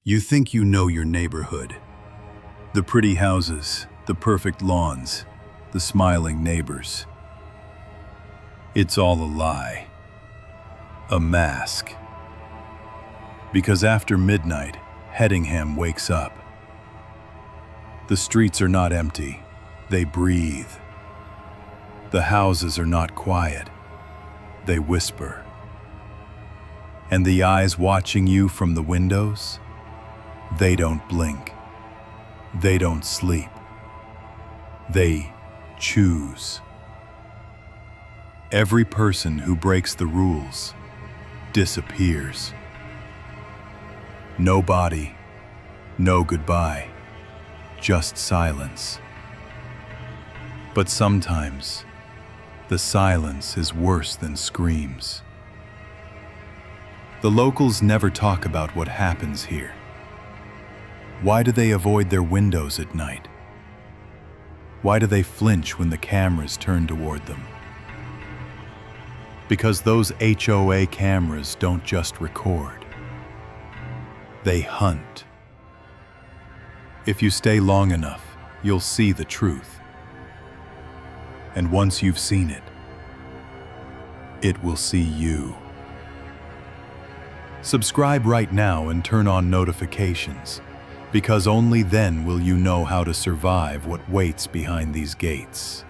You think you know your neighborhood. The pretty houses, the perfect lawns, the smiling neighbors. It's all a lie. A mask. Because after midnight, Hedingham wakes up. The streets are not empty, they breathe. The houses are not quiet, they whisper. And the eyes watching you from the windows, they don't blink. They don't sleep. They choose. Every person who breaks the rules disappears. No body, no goodbye, just silence. But sometimes, the silence is worse than screams. The locals never talk about what happens here. Why do they avoid their windows at night? Why do they flinch when the cameras turn toward them? Because those HOA cameras don't just record. They hunt. If you stay long enough, you'll see the truth. And once you've seen it, it will see you. Subscribe right now and turn on notifications, because only then will you know how to survive what waits behind these gates.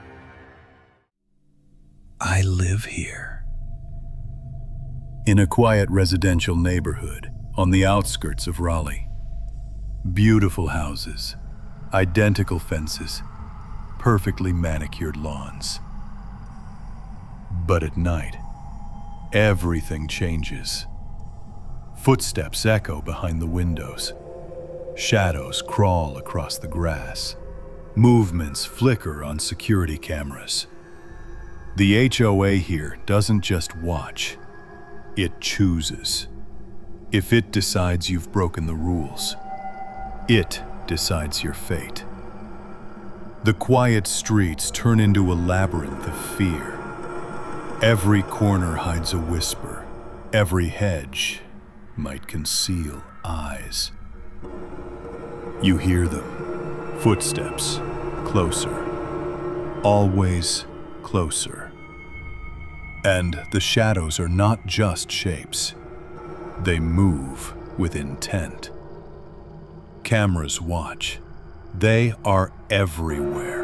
I live here. In a quiet residential neighborhood on the outskirts of Raleigh. Beautiful houses, identical fences, perfectly manicured lawns. But at night, everything changes. Footsteps echo behind the windows. Shadows crawl across the grass. Movements flicker on security cameras. The HOA here doesn't just watch, it chooses. If it decides you've broken the rules, it decides your fate. The quiet streets turn into a labyrinth of fear. Every corner hides a whisper. Every hedge might conceal eyes. You hear them, footsteps, closer, always closer. And the shadows are not just shapes. They move with intent. Cameras watch. They are everywhere.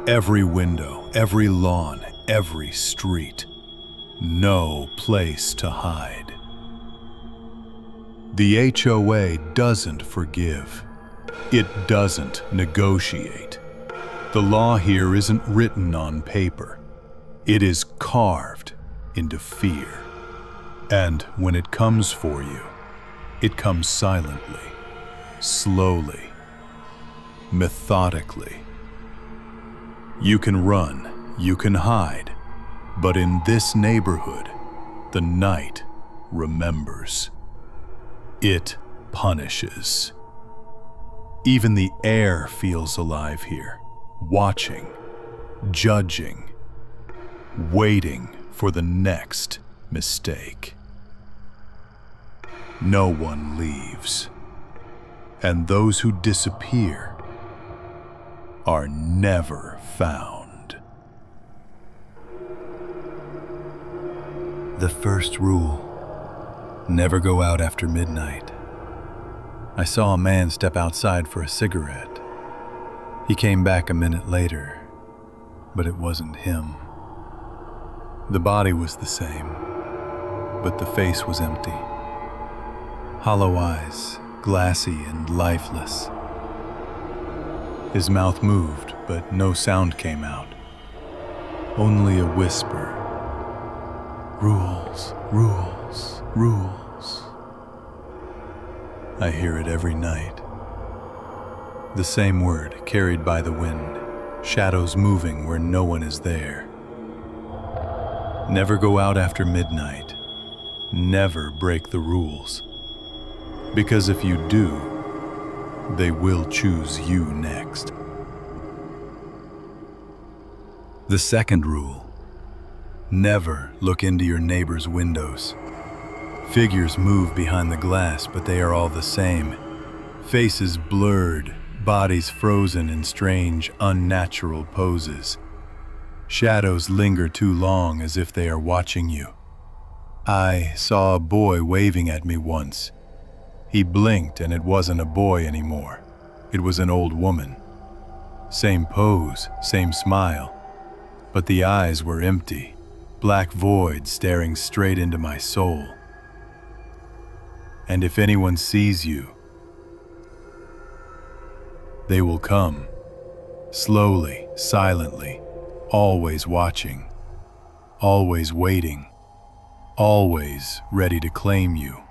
Every window, every lawn, every street. No place to hide. The HOA doesn't forgive. It doesn't negotiate. The law here isn't written on paper. It is carved into fear. And when it comes for you, it comes silently, slowly, methodically. You can run, you can hide, but in this neighborhood, the night remembers. It punishes. Even the air feels alive here, watching, judging, waiting for the next mistake. No one leaves, and those who disappear are never found. The first rule: never go out after midnight. I saw a man step outside for a cigarette. He came back a minute later, but it wasn't him. The body was the same, but the face was empty. Hollow eyes, glassy and lifeless. His mouth moved, but no sound came out. Only a whisper. Rules, rules, rules. I hear it every night. The same word carried by the wind, shadows moving where no one is there. Never go out after midnight. Never break the rules. Because if you do, they will choose you next. The second rule: never look into your neighbor's windows. Figures move behind the glass, but they are all the same. Faces blurred, bodies frozen in strange, unnatural poses. Shadows linger too long as if they are watching you. I saw a boy waving at me once. He blinked and it wasn't a boy anymore. It was an old woman. Same pose, same smile, but the eyes were empty, black voids staring straight into my soul. And if anyone sees you, they will come, slowly, silently, always watching, always waiting, always ready to claim you.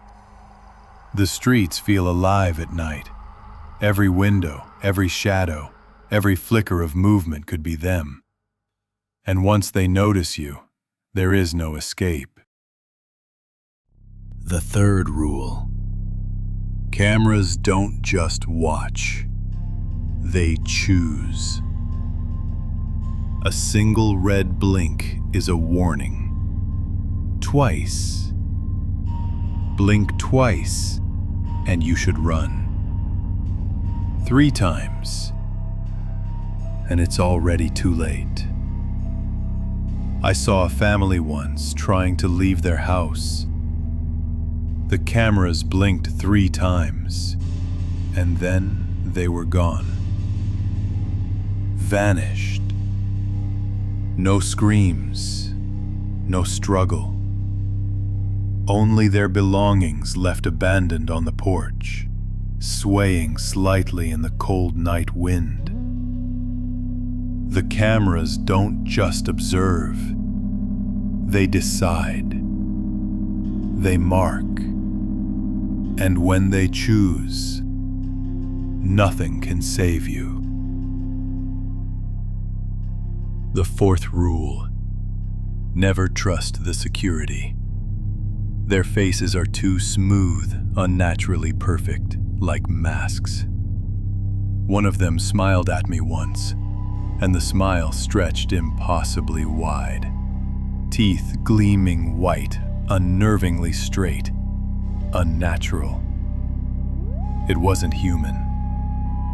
The streets feel alive at night. Every window, every shadow, every flicker of movement could be them. And once they notice you, there is no escape. The third rule: cameras don't just watch, they choose. A single red blink is a warning. Twice. Blink twice, and you should run. 3 times, and it's already too late. I saw a family once trying to leave their house. The cameras blinked 3 times, and then they were gone. Vanished. No screams, no struggle. Only their belongings left abandoned on the porch, swaying slightly in the cold night wind. The cameras don't just observe, they decide. They mark. And when they choose, nothing can save you. The fourth rule: never trust the security. Their faces are too smooth, unnaturally perfect, like masks. One of them smiled at me once, and the smile stretched impossibly wide. Teeth gleaming white, unnervingly straight, unnatural. It wasn't human.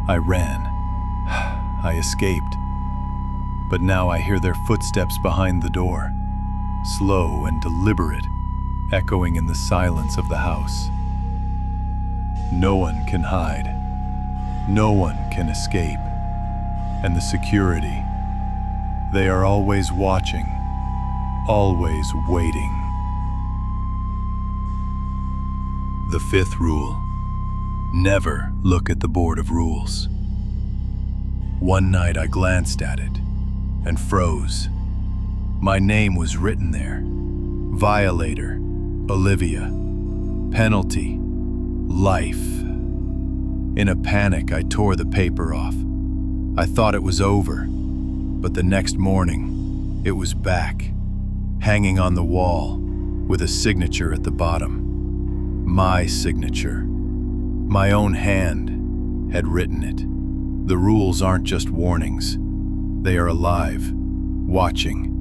I ran. I escaped. But now I hear their footsteps behind the door, slow and deliberate, echoing in the silence of the house. No one can hide. No one can escape. And the security, they are always watching, always waiting. The fifth rule: never look at the board of rules. One night I glanced at it and froze. My name was written there. Violator, Olivia. Penalty, life. In a panic, I tore the paper off. I thought it was over, but the next morning, it was back, hanging on the wall, with a signature at the bottom. My signature. My own hand had written it. The rules aren't just warnings. They are alive, watching,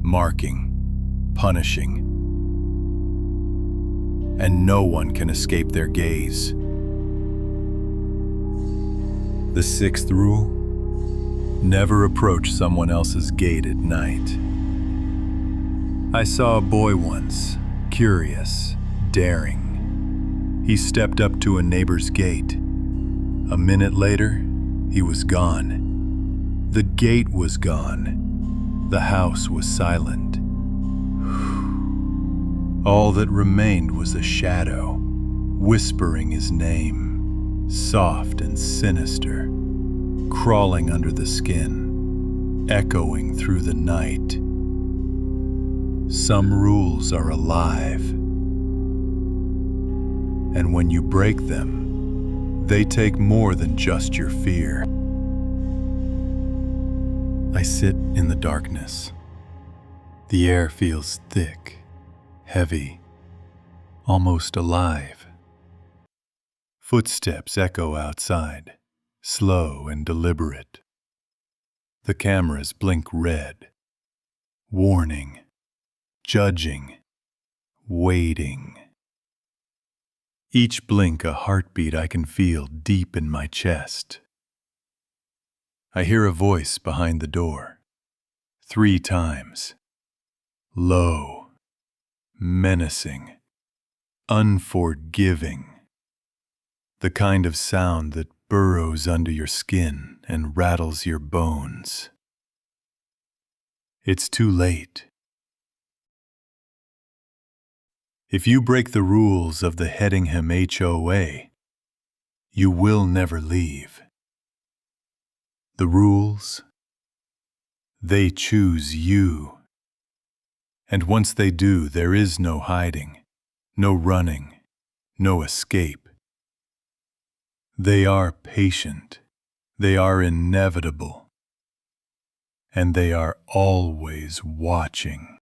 marking, punishing. And no one can escape their gaze. The sixth rule: never approach someone else's gate at night. I saw a boy once, curious, daring. He stepped up to a neighbor's gate. A minute later, he was gone. The gate was gone. The house was silent. All that remained was a shadow, whispering his name, soft and sinister, crawling under the skin, echoing through the night. Some rules are alive, and when you break them, they take more than just your fear. I sit in the darkness. The air feels thick, heavy, almost alive. Footsteps echo outside, slow and deliberate. The cameras blink red, warning, judging, waiting. Each blink a heartbeat I can feel deep in my chest. I hear a voice behind the door, 3 times. Low, menacing, unforgiving. The kind of sound that burrows under your skin and rattles your bones. It's too late. If you break the rules of the Hedingham HOA, you will never leave. The rules, they choose you. And once they do, there is no hiding, no running, no escape. They are patient, they are inevitable, and they are always watching.